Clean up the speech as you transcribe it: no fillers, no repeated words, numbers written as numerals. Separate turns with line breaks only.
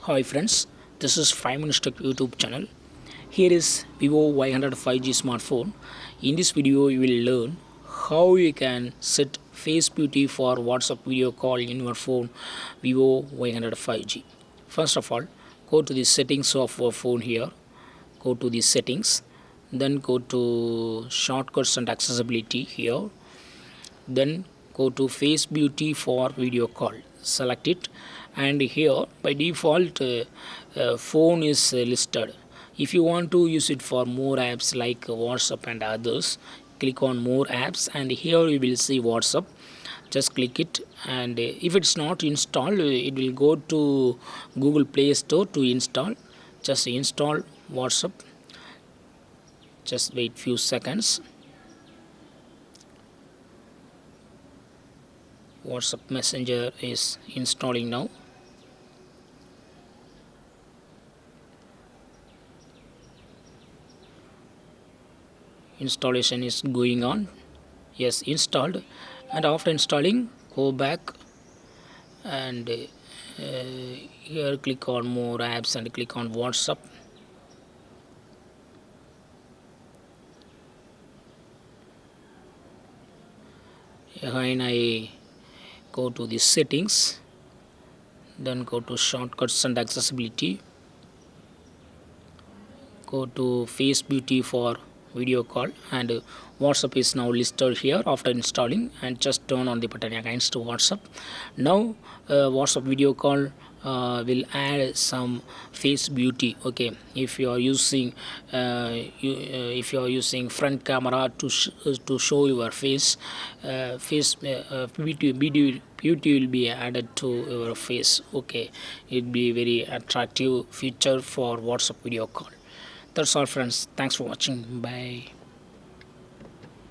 Hi friends, this is 5 Minutes Tech YouTube channel. Here is Vivo Y100 5G smartphone. In this video, you will learn how you can set face beauty for WhatsApp video call in your phone Vivo Y100 5G. First of all, go to the settings of your phone here. Go to the settings, then go to shortcuts and accessibility here, then go to face beauty for video call, select it, and here by default phone is listed. If you want to use it for more apps like WhatsApp and others, click on more apps and here you will see WhatsApp. Just click it, and if it's not installed, it will go to Google Play Store to install. Just install WhatsApp. Just wait few seconds. WhatsApp Messenger is installing now. Installation is going on. Yes, installed. And after installing, go back and here click on more apps and click on WhatsApp. Again I go to the settings, then go to shortcuts and accessibility, go to face beauty for video call, and WhatsApp is now listed here after installing, and just turn on the button against WhatsApp. Now WhatsApp video call will add some face beauty. Okay, if you are using if you are using front camera to show your face beauty will be added to your face. Okay, it will be very attractive feature for WhatsApp video call. That's all friends, thanks for watching, bye.